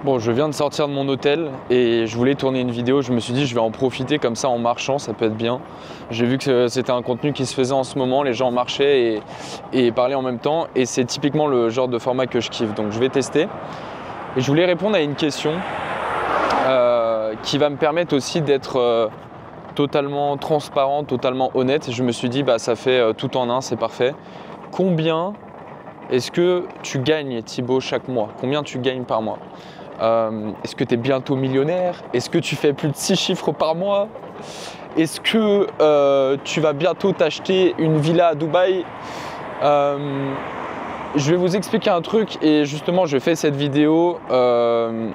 Bon, je viens de sortir de mon hôtel et je voulais tourner une vidéo. Je me suis dit, je vais en profiter comme ça en marchant, ça peut être bien. J'ai vu que c'était un contenu qui se faisait en ce moment, les gens marchaient et parlaient en même temps. Et c'est typiquement le genre de format que je kiffe. Donc je vais tester. Et je voulais répondre à une question qui va me permettre aussi d'être totalement transparent, totalement honnête. Je me suis dit, bah, ça fait tout en un, c'est parfait. Combien est-ce que tu gagnes, Thibaut, chaque mois? Combien tu gagnes par mois? Est-ce que tu es bientôt millionnaire? Est-ce que tu fais plus de 6 chiffres par mois? Est-ce que tu vas bientôt t'acheter une villa à Dubaï? Je vais vous expliquer un truc et justement je fais cette vidéo. Je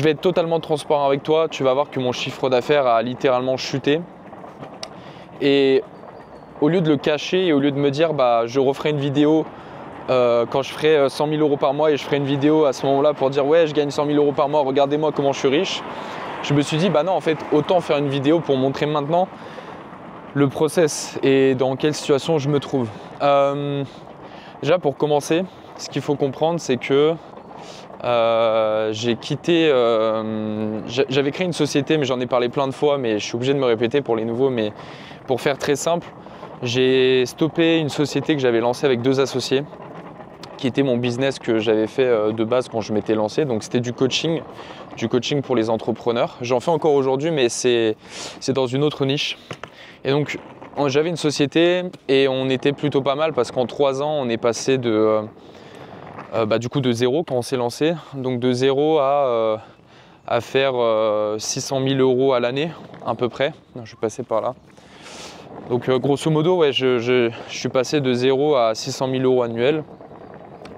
vais être totalement transparent avec toi. Tu vas voir que mon chiffre d'affaires a littéralement chuté. Et au lieu de le cacher et au lieu de me dire bah, je referai une vidéo quand je ferai 100 000 euros par mois et je ferai une vidéo à ce moment-là pour dire ouais je gagne 100 000 euros par mois, regardez-moi comment je suis riche. Je me suis dit bah non en fait autant faire une vidéo pour montrer maintenant le process et dans quelle situation je me trouve. Déjà pour commencer, ce qu'il faut comprendre c'est que j'ai quitté, j'avais créé une société mais j'en ai parlé plein de fois mais je suis obligé de me répéter pour les nouveaux, mais pour faire très simple, j'ai stoppé une société que j'avais lancée avec 2 associés qui était mon business que j'avais fait de base quand je m'étais lancé. Donc c'était du coaching pour les entrepreneurs. J'en fais encore aujourd'hui mais c'est dans une autre niche. Et donc j'avais une société et on était plutôt pas mal parce qu'en 3 ans on est passé du coup de zéro quand on s'est lancé. Donc de zéro à faire 600 000 euros à l'année à peu près. Non, je suis passé par là. Donc grosso modo ouais, je suis passé de 0 à 600 000 euros annuels.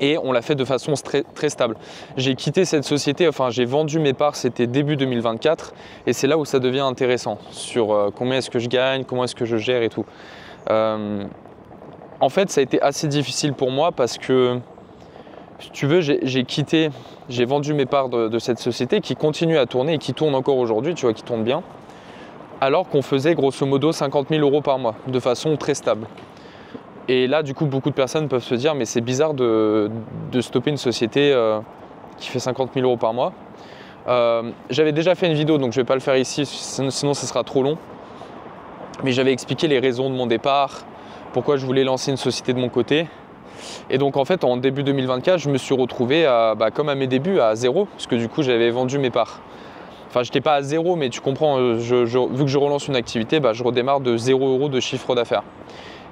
Et on l'a fait de façon très stable. J'ai quitté cette société, enfin j'ai vendu mes parts, c'était début 2024 et c'est là où ça devient intéressant sur combien est-ce que je gagne, comment est-ce que je gère et tout. En fait ça a été assez difficile pour moi parce que si tu veux j'ai vendu mes parts de cette société qui continue à tourner et qui tourne encore aujourd'hui, tu vois, qui tourne bien, alors qu'on faisait grosso modo 50 000 euros par mois de façon très stable. Et là, du coup, beaucoup de personnes peuvent se dire mais c'est bizarre de stopper une société qui fait 50 000 euros par mois. J'avais déjà fait une vidéo, donc je ne vais pas le faire ici, sinon ce sera trop long. Mais j'avais expliqué les raisons de mon départ, pourquoi je voulais lancer une société de mon côté. Et donc en fait, en début 2024, je me suis retrouvé, comme à mes débuts, à zéro, parce que du coup, j'avais vendu mes parts. Enfin, je n'étais pas à zéro, mais tu comprends, vu que je relance une activité, je redémarre de 0 € de chiffre d'affaires.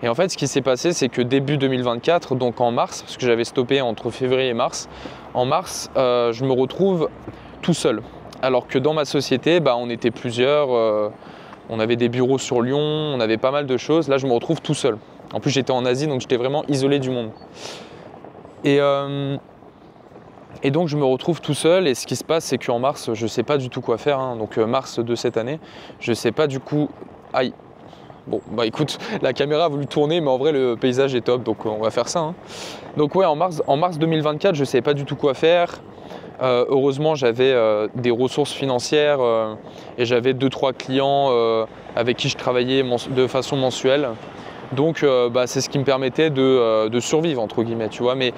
Et en fait, ce qui s'est passé, c'est que début 2024, donc en mars, parce que j'avais stoppé entre février et mars, en mars, je me retrouve tout seul. Alors que dans ma société, on était plusieurs, on avait des bureaux sur Lyon, on avait pas mal de choses. Là, je me retrouve tout seul. En plus, j'étais en Asie, donc j'étais vraiment isolé du monde. Et donc, je me retrouve tout seul. Et ce qui se passe, c'est qu'en mars, je ne sais pas du tout quoi faire. Donc, mars de cette année, je ne sais pas du coup... Aïe. Bon, écoute, la caméra a voulu tourner, mais en vrai, le paysage est top, donc on va faire ça. Donc ouais, en mars 2024, je ne savais pas du tout quoi faire. Heureusement, j'avais des ressources financières et j'avais 2-3 clients avec qui je travaillais de façon mensuelle. Donc c'est ce qui me permettait de survivre, entre guillemets, tu vois. Mais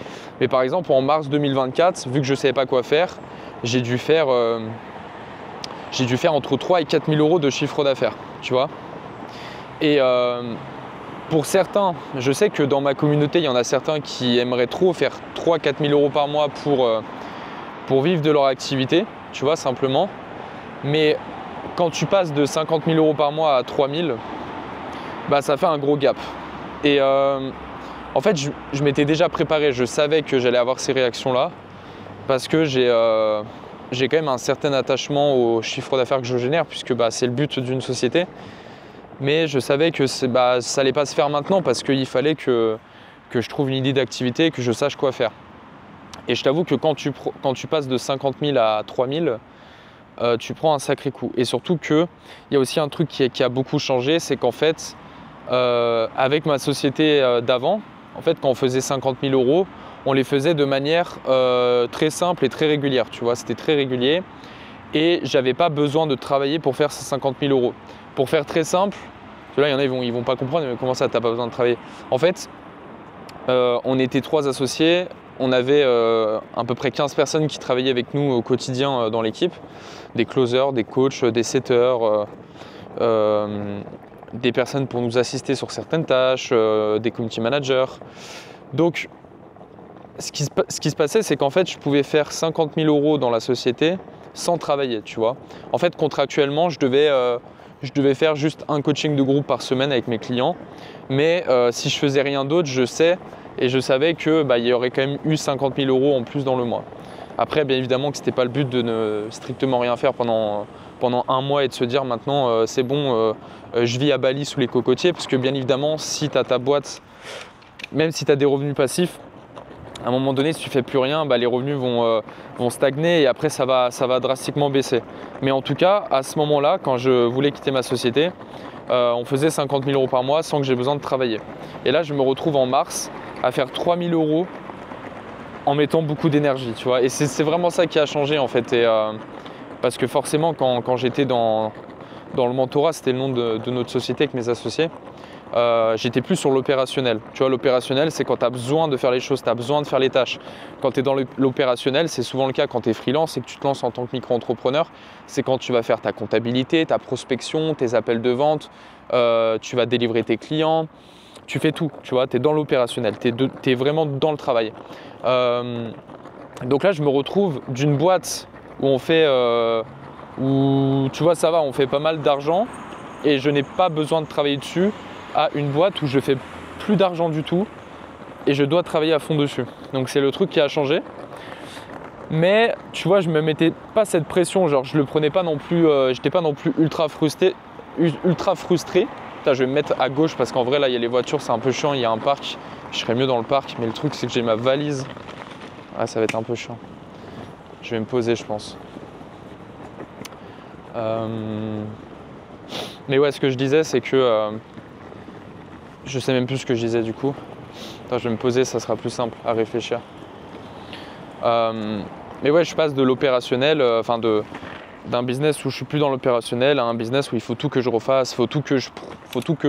par exemple, en mars 2024, vu que je ne savais pas quoi faire, j'ai dû faire entre 3 et 4 000 euros de chiffre d'affaires, tu vois. Et pour certains, je sais que dans ma communauté, il y en a certains qui aimeraient trop faire 3-4 000 euros par mois pour vivre de leur activité, tu vois, simplement. Mais quand tu passes de 50 000 euros par mois à 3 000, ça fait un gros gap. Et en fait, je m'étais déjà préparé, je savais que j'allais avoir ces réactions-là parce que j'ai quand même un certain attachement au chiffre d'affaires que je génère puisque c'est le but d'une société. Mais je savais que ça n'allait pas se faire maintenant parce qu'il fallait que je trouve une idée d'activité et que je sache quoi faire. Et je t'avoue que quand tu passes de 50 000 à 3 000, tu prends un sacré coup. Et surtout qu'il y a aussi un truc qui a beaucoup changé, c'est qu'en fait, avec ma société d'avant, en fait, quand on faisait 50 000 euros, on les faisait de manière très simple et très régulière. Tu vois, c'était très régulier. Et j'avais pas besoin de travailler pour faire ces 50 000 euros. Pour faire très simple, là il y en a ils vont pas comprendre, mais comment ça t'as pas besoin de travailler? En fait, on était 3 associés, on avait à peu près 15 personnes qui travaillaient avec nous au quotidien dans l'équipe. Des closers, des coachs, des setters, des personnes pour nous assister sur certaines tâches, des community managers. Donc, ce qui se passait, c'est qu'en fait, je pouvais faire 50 000 € dans la société sans travailler, tu vois. En fait, contractuellement, je devais faire juste un coaching de groupe par semaine avec mes clients. Mais si je faisais rien d'autre, je savais que il y aurait quand même eu 50 000 € en plus dans le mois. Après, bien évidemment que ce n'était pas le but de ne strictement rien faire pendant un mois et de se dire maintenant c'est bon, je vis à Bali sous les cocotiers. Parce que bien évidemment, si tu as ta boîte, même si tu as des revenus passifs, à un moment donné, si tu ne fais plus rien, les revenus vont stagner et après ça va drastiquement baisser. Mais en tout cas, à ce moment-là, quand je voulais quitter ma société, on faisait 50 000 € par mois sans que j'ai besoin de travailler. Et là, je me retrouve en mars à faire 3 000 € en mettant beaucoup d'énergie, tu vois. Et c'est vraiment ça qui a changé en fait. Parce que forcément, quand j'étais dans le mentorat, c'était le nom de notre société avec mes associés, j'étais plus sur l'opérationnel. Tu vois, l'opérationnel, c'est quand tu as besoin de faire les choses, tu as besoin de faire les tâches. Quand tu es dans l'opérationnel, c'est souvent le cas quand tu es freelance et que tu te lances en tant que micro-entrepreneur. C'est quand tu vas faire ta comptabilité, ta prospection, tes appels de vente, tu vas délivrer tes clients. Tu fais tout, tu vois, tu es dans l'opérationnel, tu es vraiment dans le travail. Donc là, je me retrouve d'une boîte où on fait, où tu vois, ça va, on fait pas mal d'argent et je n'ai pas besoin de travailler dessus, à une boîte où je fais plus d'argent du tout et je dois travailler à fond dessus. Donc c'est le truc qui a changé. Mais tu vois, je me mettais pas cette pression, genre je le prenais pas non plus, j'étais pas non plus ultra frustré. Putain, je vais me mettre à gauche parce qu'en vrai là il y a les voitures, c'est un peu chiant, il y a un parc, je serais mieux dans le parc, mais le truc c'est que j'ai ma valise. Ah, ça va être un peu chiant. Je vais me poser, je pense. Mais ouais, ce que je disais, c'est que je sais même plus ce que je disais du coup. Attends, je vais me poser, ça sera plus simple à réfléchir. Mais ouais, je passe de l'opérationnel, d'un business où je suis plus dans l'opérationnel à un business où il faut tout que je refasse, faut tout que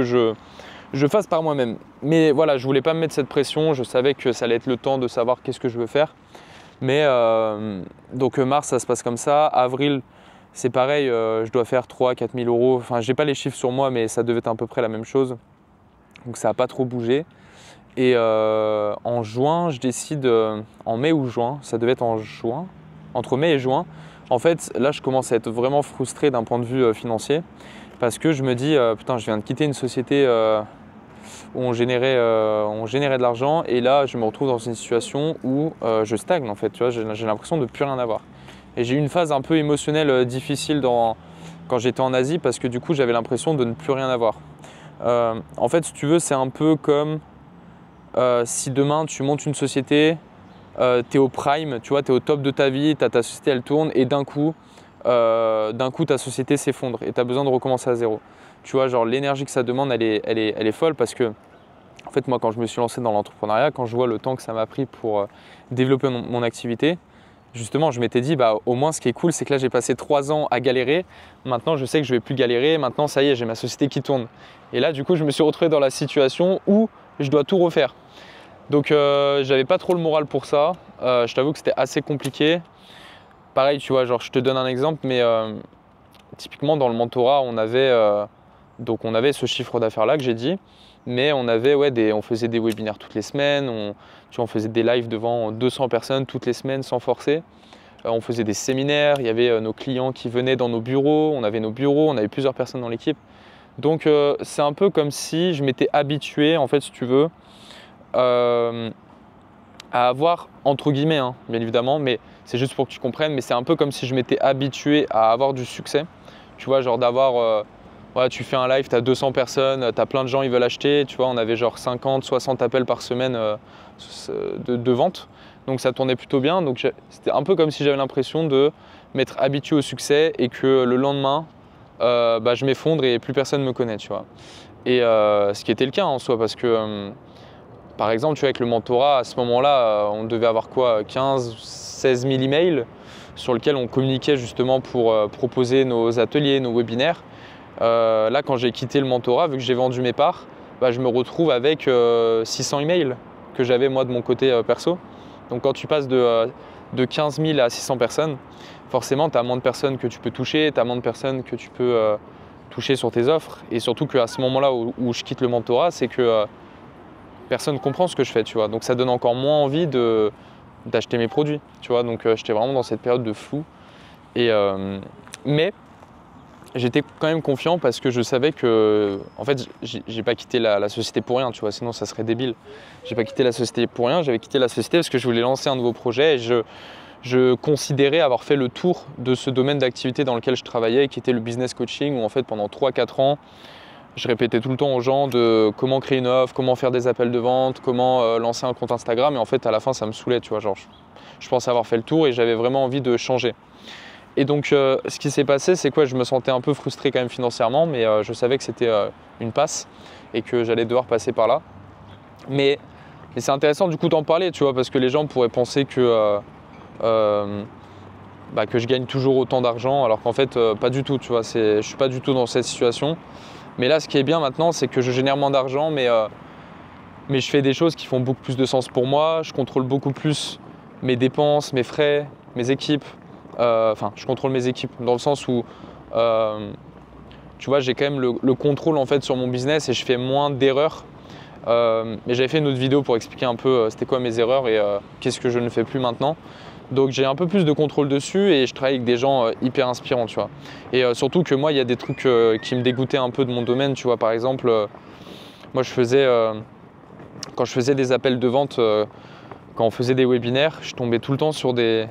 je fasse par moi-même. Mais voilà, je voulais pas me mettre cette pression, je savais que ça allait être le temps de savoir qu'est-ce que je veux faire. Mais donc mars, ça se passe comme ça. Avril, c'est pareil, je dois faire 3-4 000 €. Enfin, j'ai pas les chiffres sur moi, mais ça devait être à peu près la même chose. Donc ça n'a pas trop bougé. Et en juin, je décide, en mai ou juin, ça devait être en juin, entre mai et juin. En fait, là, je commence à être vraiment frustré d'un point de vue financier parce que je me dis, putain, je viens de quitter une société où on générait de l'argent et là, je me retrouve dans une situation où je stagne en fait. Tu vois, j'ai l'impression de ne plus rien avoir. Et j'ai eu une phase un peu émotionnelle difficile quand j'étais en Asie parce que du coup, j'avais l'impression de ne plus rien avoir. En fait, si tu veux, c'est un peu comme si demain tu montes une société, tu es au prime, tu vois, tu es au top de ta vie, ta société elle tourne et d'un coup ta société s'effondre et tu as besoin de recommencer à zéro. Tu vois, genre l'énergie que ça demande, elle est folle parce que en fait, moi, quand je me suis lancé dans l'entrepreneuriat, quand je vois le temps que ça m'a pris pour développer mon activité, justement, je m'étais dit, au moins, ce qui est cool, c'est que là, j'ai passé 3 ans à galérer. Maintenant, je sais que je ne vais plus galérer. Maintenant, ça y est, j'ai ma société qui tourne. Et là, du coup, je me suis retrouvé dans la situation où je dois tout refaire. Donc, j'avais pas trop le moral pour ça. Je t'avoue que c'était assez compliqué. Pareil, tu vois, genre, je te donne un exemple, mais typiquement, dans le mentorat, on avait ce chiffre d'affaires-là que j'ai dit. Mais on faisait des webinaires toutes les semaines, on faisait des lives devant 200 personnes toutes les semaines sans forcer. On faisait des séminaires, il y avait nos clients qui venaient dans nos bureaux, on avait plusieurs personnes dans l'équipe. Donc c'est un peu comme si je m'étais habitué, en fait, si tu veux, à avoir, entre guillemets, hein, bien évidemment, mais c'est juste pour que tu comprennes, mais c'est un peu comme si je m'étais habitué à avoir du succès. Tu vois, genre d'avoir... Ouais, tu fais un live, tu as 200 personnes, tu as plein de gens, ils veulent acheter. Tu vois, on avait genre 50, 60 appels par semaine de vente. Donc ça tournait plutôt bien. Donc c'était un peu comme si j'avais l'impression de m'être habitué au succès et que le lendemain, je m'effondre et plus personne ne me connaît. Tu vois. Et ce qui était le cas en soi, parce que par exemple, tu vois, avec le mentorat, à ce moment-là, on devait avoir quoi, 15, 16 000 emails sur lesquels on communiquait justement pour proposer nos ateliers, nos webinaires. Là, quand j'ai quitté le mentorat, vu que j'ai vendu mes parts, je me retrouve avec 600 emails que j'avais moi de mon côté perso. Donc quand tu passes de 15 000 à 600 personnes, forcément tu as moins de personnes que tu peux toucher, tu as moins de personnes que tu peux toucher sur tes offres. Et surtout qu'à ce moment-là où je quitte le mentorat, c'est que personne ne comprend ce que je fais, tu vois. Donc ça donne encore moins envie d'acheter mes produits, tu vois. Donc j'étais vraiment dans cette période de flou. Mais j'étais quand même confiant parce que je savais que, en fait, j'ai pas quitté la société pour rien, tu vois, sinon ça serait débile. J'ai pas quitté la société pour rien, j'avais quitté la société parce que je voulais lancer un nouveau projet et je considérais avoir fait le tour de ce domaine d'activité dans lequel je travaillais, qui était le business coaching, où en fait pendant 3-4 ans, je répétais tout le temps aux gens de comment créer une offre, comment faire des appels de vente, comment lancer un compte Instagram, et en fait à la fin ça me saoulait, tu vois, genre je pensais avoir fait le tour et j'avais vraiment envie de changer. Et donc ce qui s'est passé, c'est que je me sentais un peu frustré quand même financièrement, mais je savais que c'était une passe et que j'allais devoir passer par là. Mais c'est intéressant du coup d'en parler, tu vois, parce que les gens pourraient penser que je gagne toujours autant d'argent, alors qu'en fait pas du tout, tu vois, je suis pas du tout dans cette situation. Mais là, ce qui est bien maintenant, c'est que je génère moins d'argent, mais je fais des choses qui font beaucoup plus de sens pour moi. Je contrôle beaucoup plus mes dépenses, mes frais, mes équipes. Je contrôle mes équipes dans le sens où, tu vois, j'ai quand même le contrôle en fait sur mon business et je fais moins d'erreurs. Mais j'avais fait une autre vidéo pour expliquer un peu c'était quoi mes erreurs et qu'est-ce que je ne fais plus maintenant. Donc j'ai un peu plus de contrôle dessus et je travaille avec des gens hyper inspirants, tu vois. Et surtout que moi, il y a des trucs qui me dégoûtaient un peu de mon domaine, tu vois. Par exemple, moi quand je faisais des appels de vente, quand on faisait des webinaires, je tombais tout le temps sur des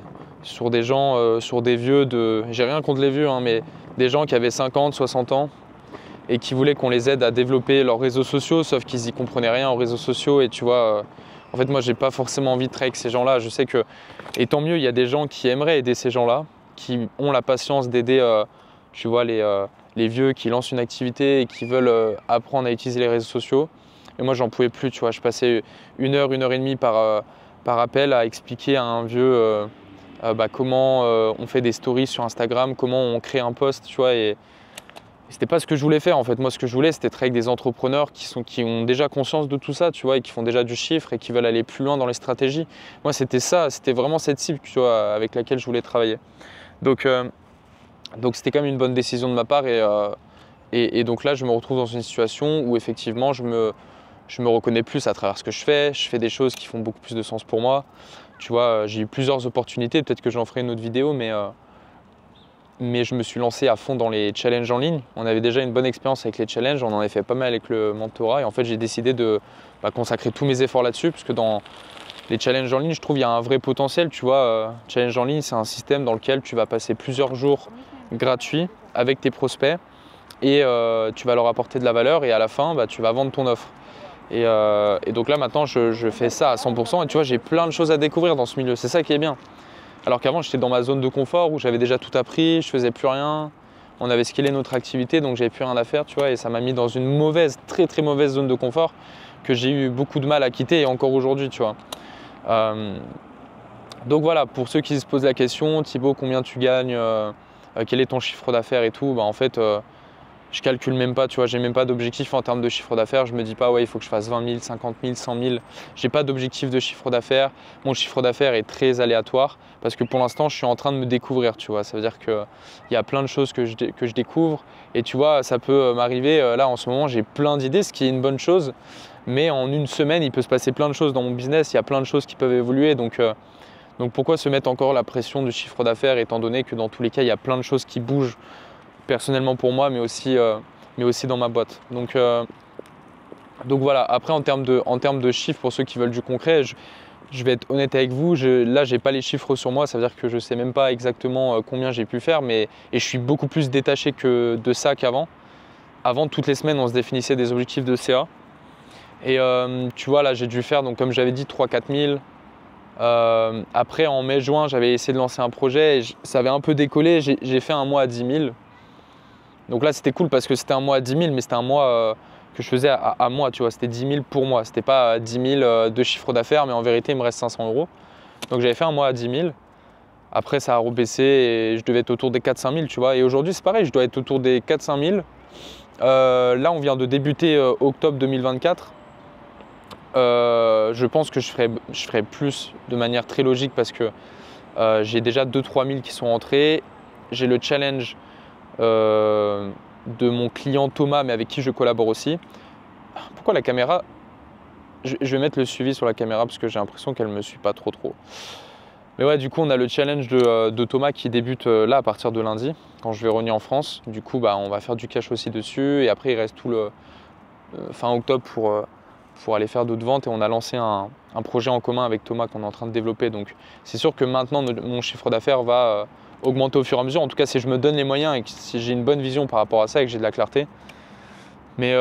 gens, sur des vieux j'ai rien contre les vieux, hein, mais des gens qui avaient 50, 60 ans et qui voulaient qu'on les aide à développer leurs réseaux sociaux, sauf qu'ils n'y comprenaient rien aux réseaux sociaux et tu vois... En fait, moi, j'ai pas forcément envie de travailler avec ces gens-là. Je sais que, et tant mieux, il y a des gens qui aimeraient aider ces gens-là, qui ont la patience d'aider, tu vois, les vieux qui lancent une activité et qui veulent apprendre à utiliser les réseaux sociaux. Et moi, j'en pouvais plus, tu vois. Je passais 1 heure et demie par appel à expliquer à un vieux comment on fait des stories sur Instagram, comment on crée un post, tu vois. Et c'était pas ce que je voulais faire en fait. Moi, ce que je voulais, c'était travailler avec des entrepreneurs qui ont déjà conscience de tout ça, tu vois, et qui font déjà du chiffre et qui veulent aller plus loin dans les stratégies. Moi, c'était ça, c'était vraiment cette cible, tu vois, avec laquelle je voulais travailler. Donc c'était quand même une bonne décision de ma part et donc là, je me retrouve dans une situation où effectivement, je me reconnais plus à travers ce que je fais des choses qui font beaucoup plus de sens pour moi. Tu vois, j'ai eu plusieurs opportunités, peut-être que j'en ferai une autre vidéo, mais je me suis lancé à fond dans les challenges en ligne. On avait déjà une bonne expérience avec les challenges, on en avait fait pas mal avec le mentorat et en fait j'ai décidé de consacrer tous mes efforts là-dessus parce que dans les challenges en ligne, je trouve il y a un vrai potentiel. Tu vois, challenge en ligne, c'est un système dans lequel tu vas passer plusieurs jours gratuits avec tes prospects et tu vas leur apporter de la valeur et à la fin, tu vas vendre ton offre. Et donc là maintenant, je fais ça à 100% et tu vois, j'ai plein de choses à découvrir dans ce milieu. C'est ça qui est bien. Alors qu'avant, j'étais dans ma zone de confort où j'avais déjà tout appris, je faisais plus rien. On avait scalé notre activité, donc j'avais plus rien à faire, tu vois. Et ça m'a mis dans une mauvaise, très très mauvaise zone de confort que j'ai eu beaucoup de mal à quitter et encore aujourd'hui, tu vois. Donc voilà, pour ceux qui se posent la question, Thibaut, combien tu gagnes, quel est ton chiffre d'affaires et tout, en fait, je calcule même pas, tu vois, j'ai même pas d'objectif en termes de chiffre d'affaires. Je me dis pas, ouais, il faut que je fasse 20 000, 50 000, 100 000. J'ai pas d'objectif de chiffre d'affaires. Mon chiffre d'affaires est très aléatoire parce que pour l'instant, je suis en train de me découvrir, tu vois. Ça veut dire qu'il y a plein de choses que je découvre et tu vois, ça peut m'arriver. Là, en ce moment, j'ai plein d'idées, ce qui est une bonne chose. Mais en une semaine, il peut se passer plein de choses dans mon business. Il y a plein de choses qui peuvent évoluer. Donc pourquoi se mettre encore la pression du chiffre d'affaires étant donné que dans tous les cas, il y a plein de choses qui bougent personnellement pour moi, mais aussi dans ma boîte. Donc voilà, après en termes de chiffres, pour ceux qui veulent du concret, je vais être honnête avec vous, là j'ai pas les chiffres sur moi, ça veut dire que je sais même pas exactement combien j'ai pu faire, et je suis beaucoup plus détaché de ça qu'avant. Avant, toutes les semaines, on se définissait des objectifs de CA. Et tu vois, là j'ai dû faire, donc comme j'avais dit, 3-4 000. Après, en mai-juin, j'avais essayé de lancer un projet et ça avait un peu décollé, j'ai fait un mois à 10 000. Donc là, c'était cool parce que c'était un mois à 10 000, mais c'était un mois que je faisais à moi, tu vois. C'était 10 000 pour moi. C'était pas 10 000 de chiffre d'affaires, mais en vérité, il me reste 500 €. Donc j'avais fait un mois à 10 000. Après, ça a rebaissé et je devais être autour des 4-5 000, tu vois. Et aujourd'hui, c'est pareil, je dois être autour des 4-5 000. Là, on vient de débuter octobre 2024. je pense que je ferai plus de manière très logique parce que j'ai déjà 2-3 000 qui sont entrés. J'ai le challenge de mon client Thomas, mais avec qui je collabore aussi. Pourquoi la caméra? Je vais mettre le suivi sur la caméra parce que j'ai l'impression qu'elle ne me suit pas trop. Mais ouais, du coup, on a le challenge de Thomas qui débute là à partir de lundi, quand je vais revenir en France. Du coup, on va faire du cash aussi dessus. Et après, il reste tout le fin octobre pour aller faire d'autres ventes. Et on a lancé un projet en commun avec Thomas qu'on est en train de développer. Donc, c'est sûr que maintenant, mon chiffre d'affaires va augmenter au fur et à mesure. En tout cas, si je me donne les moyens et que si j'ai une bonne vision par rapport à ça et que j'ai de la clarté. Mais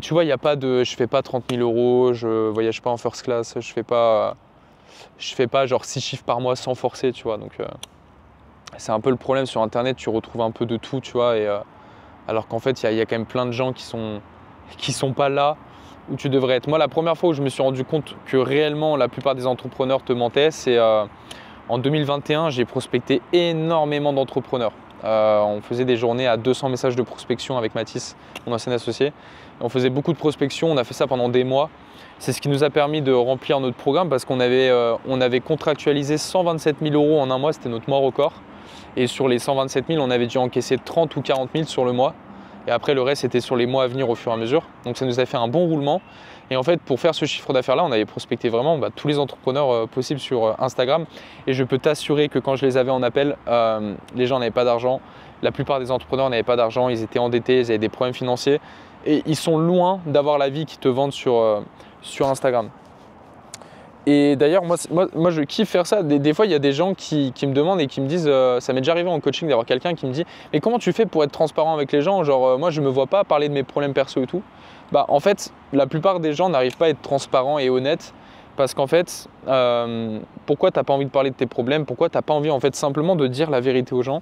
tu vois, je ne fais pas 30 000 €, je ne voyage pas en first class, je fais pas genre 6 chiffres par mois sans forcer, tu vois. Donc, c'est un peu le problème sur Internet, tu retrouves un peu de tout, tu vois. Alors qu'en fait, il y a quand même plein de gens qui sont pas là où tu devrais être. Moi, la première fois où je me suis rendu compte que réellement la plupart des entrepreneurs te mentaient, c'est en 2021, j'ai prospecté énormément d'entrepreneurs. On faisait des journées à 200 messages de prospection avec Mathis, mon ancien associé. On faisait beaucoup de prospection, on a fait ça pendant des mois. C'est ce qui nous a permis de remplir notre programme parce qu'on avait contractualisé 127 000 € en un mois, c'était notre mois record. Et sur les 127 000, on avait dû encaisser 30 ou 40 000 sur le mois. Et après, le reste, c'était sur les mois à venir au fur et à mesure. Donc ça nous a fait un bon roulement. Et en fait, pour faire ce chiffre d'affaires-là, on avait prospecté vraiment tous les entrepreneurs possibles sur Instagram. Et je peux t'assurer que quand je les avais en appel, les gens n'avaient pas d'argent. La plupart des entrepreneurs n'avaient pas d'argent, ils étaient endettés, ils avaient des problèmes financiers. Et ils sont loin d'avoir la vie qu'ils te vendent sur Instagram. Et d'ailleurs, moi, je kiffe faire ça. Des fois, il y a des gens qui me demandent et qui me disent, ça m'est déjà arrivé en coaching d'avoir quelqu'un qui me dit « Mais comment tu fais pour être transparent avec les gens? Genre, moi, je ne me vois pas parler de mes problèmes perso et tout. » En fait, la plupart des gens n'arrivent pas à être transparents et honnêtes parce qu'en fait, pourquoi tu n'as pas envie de parler de tes problèmes? Pourquoi tu n'as pas envie en fait simplement de dire la vérité aux gens?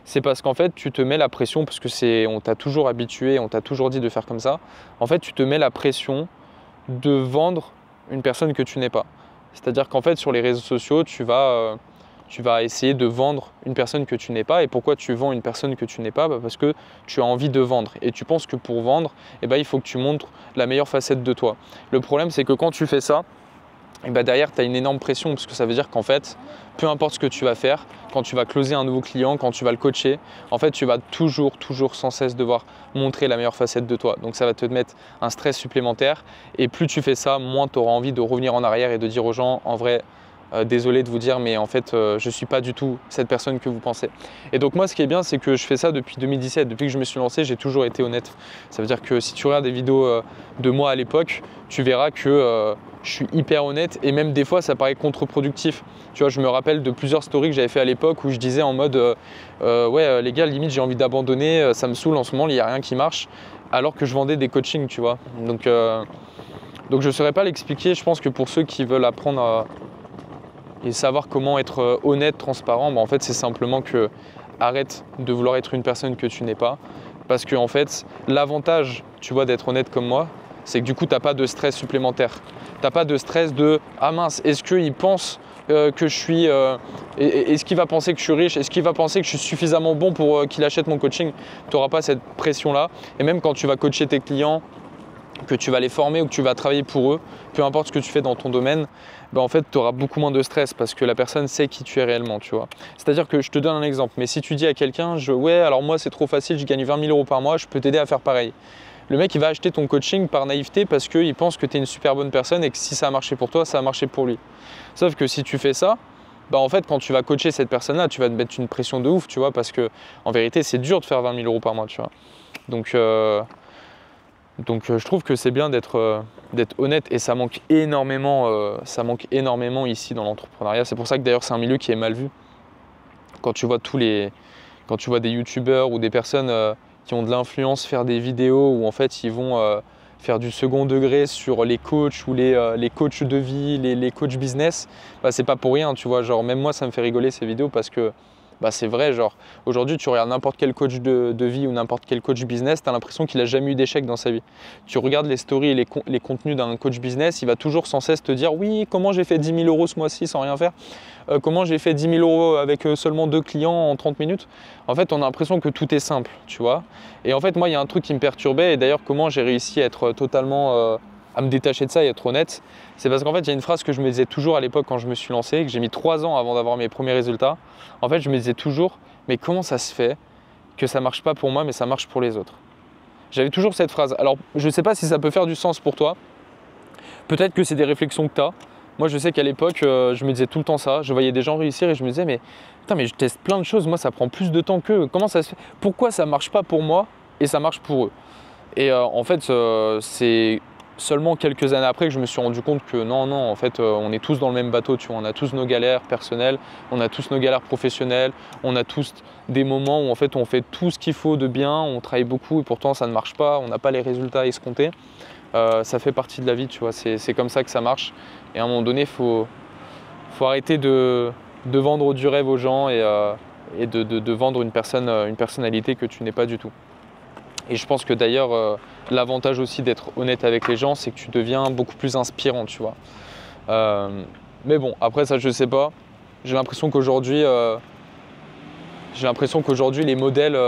C'est parce qu'en fait, tu te mets la pression parce que on t'a toujours habitué, on t'a toujours dit de faire comme ça. En fait, tu te mets la pression de vendre une personne que tu n'es pas. C'est-à-dire qu'en fait, sur les réseaux sociaux, tu vas essayer de vendre une personne que tu n'es pas. Et pourquoi tu vends une personne que tu n'es pas? Parce que tu as envie de vendre. Et tu penses que pour vendre, il faut que tu montres la meilleure facette de toi. Le problème, c'est que quand tu fais ça, derrière, tu as une énorme pression parce que ça veut dire qu'en fait, peu importe ce que tu vas faire, quand tu vas closer un nouveau client, quand tu vas le coacher, en fait, tu vas toujours sans cesse devoir montrer la meilleure facette de toi. Donc, ça va te mettre un stress supplémentaire. Et plus tu fais ça, moins tu auras envie de revenir en arrière et de dire aux gens, en vrai, désolé de vous dire, mais en fait, je ne suis pas du tout cette personne que vous pensez. Et donc moi, ce qui est bien, c'est que je fais ça depuis 2017. Depuis que je me suis lancé, j'ai toujours été honnête. Ça veut dire que si tu regardes des vidéos de moi à l'époque, tu verras que je suis hyper honnête et même des fois, ça paraît contre-productif. Tu vois, je me rappelle de plusieurs stories que j'avais fait à l'époque où je disais en mode ouais, les gars, limite, j'ai envie d'abandonner, ça me saoule en ce moment, il n'y a rien qui marche, alors que je vendais des coachings, tu vois. Donc je ne saurais pas l'expliquer. Je pense que pour ceux qui veulent apprendre et savoir comment être honnête, transparent, en fait, c'est simplement que arrête de vouloir être une personne que tu n'es pas. Parce que en fait, l'avantage, tu vois, d'être honnête comme moi, c'est que du coup, tu n'as pas de stress supplémentaire. Tu n'as pas de stress de « Ah mince, est-ce qu'il pense que je suis… est-ce qu'il va penser que je suis riche? Est-ce qu'il va penser que je suis suffisamment bon pour qu'il achète mon coaching ?» Tu n'auras pas cette pression-là. Et même quand tu vas coacher tes clients, que tu vas les former ou que tu vas travailler pour eux, peu importe ce que tu fais dans ton domaine, en fait, tu auras beaucoup moins de stress parce que la personne sait qui tu es réellement, tu vois. C'est-à-dire que je te donne un exemple, mais si tu dis à quelqu'un « Ouais, alors moi, c'est trop facile, je gagne 20 000 € par mois, je peux t'aider à faire pareil. » Le mec, il va acheter ton coaching par naïveté parce qu'il pense que tu es une super bonne personne et que si ça a marché pour toi, ça a marché pour lui. Sauf que si tu fais ça, en fait, quand tu vas coacher cette personne-là, tu vas te mettre une pression de ouf, tu vois, parce que en vérité, c'est dur de faire 20 000 € par mois, tu vois. Donc je trouve que c'est bien d'être honnête et ça manque énormément ici dans l'entrepreneuriat. C'est pour ça que d'ailleurs c'est un milieu qui est mal vu. Quand tu vois des youtubeurs ou des personnes qui ont de l'influence faire des vidéos où en fait ils vont faire du second degré sur les coachs ou les coachs de vie, les coachs business, c'est pas pour rien, tu vois. Genre même moi ça me fait rigoler ces vidéos parce que c'est vrai, genre aujourd'hui tu regardes n'importe quel coach de vie ou n'importe quel coach business, tu as l'impression qu'il n'a jamais eu d'échec dans sa vie. Tu regardes les stories et les contenus d'un coach business, il va toujours sans cesse te dire oui, comment j'ai fait 10 000 € ce mois-ci sans rien faire, comment j'ai fait 10 000 € avec seulement 2 clients en 30 minutes. En fait, on a l'impression que tout est simple, tu vois. Et en fait, moi, il y a un truc qui me perturbait et d'ailleurs comment j'ai réussi à être totalement me détacher de ça et être honnête, c'est parce qu'en fait, il y a une phrase que je me disais toujours à l'époque quand je me suis lancé, que j'ai mis 3 ans avant d'avoir mes premiers résultats. En fait, je me disais toujours, mais comment ça se fait que ça marche pas pour moi, mais ça marche pour les autres? J'avais toujours cette phrase. Alors, je ne sais pas si ça peut faire du sens pour toi. Peut-être que c'est des réflexions que tu as. Moi, je sais qu'à l'époque, je me disais tout le temps ça. Je voyais des gens réussir et je me disais, mais putain, mais je teste plein de choses. Moi, ça prend plus de temps qu'eux. Comment ça se fait? Pourquoi ça marche pas pour moi et ça marche pour eux? Et en fait, c'est seulement quelques années après que je me suis rendu compte que non, en fait, on est tous dans le même bateau. Tu vois, on a tous nos galères personnelles, on a tous nos galères professionnelles, on a tous des moments où en fait, on fait tout ce qu'il faut de bien, on travaille beaucoup et pourtant ça ne marche pas, on n'a pas les résultats escomptés. Ça fait partie de la vie, tu vois, c'est comme ça que ça marche. Et à un moment donné, il faut arrêter de vendre du rêve aux gens et de vendre une personnalité que tu n'es pas du tout. Et je pense que d'ailleurs, l'avantage aussi d'être honnête avec les gens, c'est que tu deviens beaucoup plus inspirant, tu vois. Mais bon, après ça, je sais pas. J'ai l'impression qu'aujourd'hui, les modèles,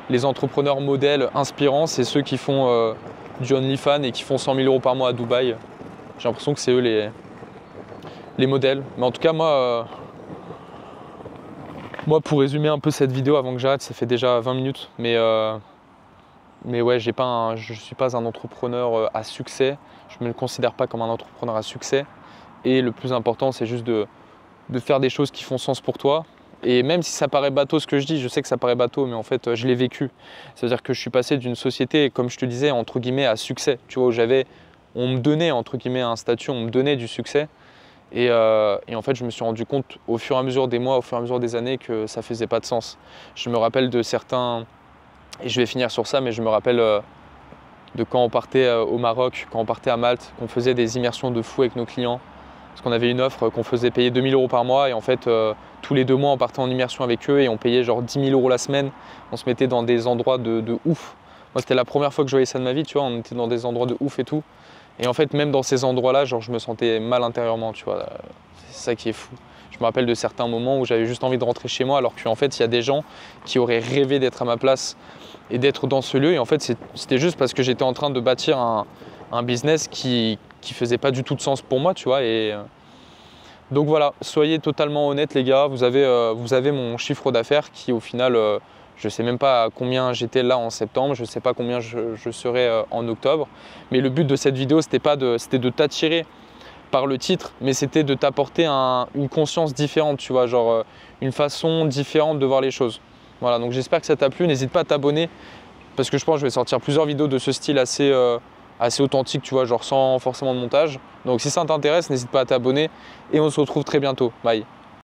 les entrepreneurs modèles inspirants, c'est ceux qui font du OnlyFans et qui font 100 000 € par mois à Dubaï. J'ai l'impression que c'est eux les modèles. Mais en tout cas, moi, pour résumer un peu cette vidéo avant que j'arrête, ça fait déjà 20 minutes. Mais ouais, je ne suis pas un entrepreneur à succès. Je ne me considère pas comme un entrepreneur à succès. Et le plus important, c'est juste de faire des choses qui font sens pour toi. Et même si ça paraît bateau ce que je dis, je sais que ça paraît bateau, mais en fait, je l'ai vécu. C'est-à-dire que je suis passé d'une société, comme je te disais, entre guillemets, à succès. Tu vois, où on me donnait, entre guillemets, un statut, on me donnait du succès. Et en fait, je me suis rendu compte au fur et à mesure des mois, au fur et à mesure des années, que ça faisait pas de sens. Je me rappelle de certains, et je vais finir sur ça, mais je me rappelle de quand on partait au Maroc, quand on partait à Malte, qu'on faisait des immersions de fou avec nos clients. Parce qu'on avait une offre qu'on faisait payer 2 000 € par mois et en fait, tous les 2 mois, on partait en immersion avec eux et on payait genre 10 000 € la semaine. On se mettait dans des endroits de ouf. Moi, c'était la première fois que je voyais ça de ma vie, tu vois, on était dans des endroits de ouf et tout. Et en fait, même dans ces endroits-là, genre, je me sentais mal intérieurement, tu vois. C'est ça qui est fou. Je me rappelle de certains moments où j'avais juste envie de rentrer chez moi alors qu'en fait, il y a des gens qui auraient rêvé d'être à ma place et d'être dans ce lieu. Et en fait, c'était juste parce que j'étais en train de bâtir un business qui faisait pas du tout de sens pour moi, tu vois. Et donc voilà, soyez totalement honnêtes les gars, vous avez mon chiffre d'affaires qui au final, je sais même pas à combien j'étais là en septembre, je sais pas combien je serai en octobre. Mais le but de cette vidéo, c'était de t'attirer par le titre, mais c'était de t'apporter une conscience différente, tu vois, genre une façon différente de voir les choses. Voilà, donc j'espère que ça t'a plu, n'hésite pas à t'abonner, parce que je pense que je vais sortir plusieurs vidéos de ce style assez authentique, tu vois, genre sans forcément de montage. Donc si ça t'intéresse, n'hésite pas à t'abonner et on se retrouve très bientôt. Bye.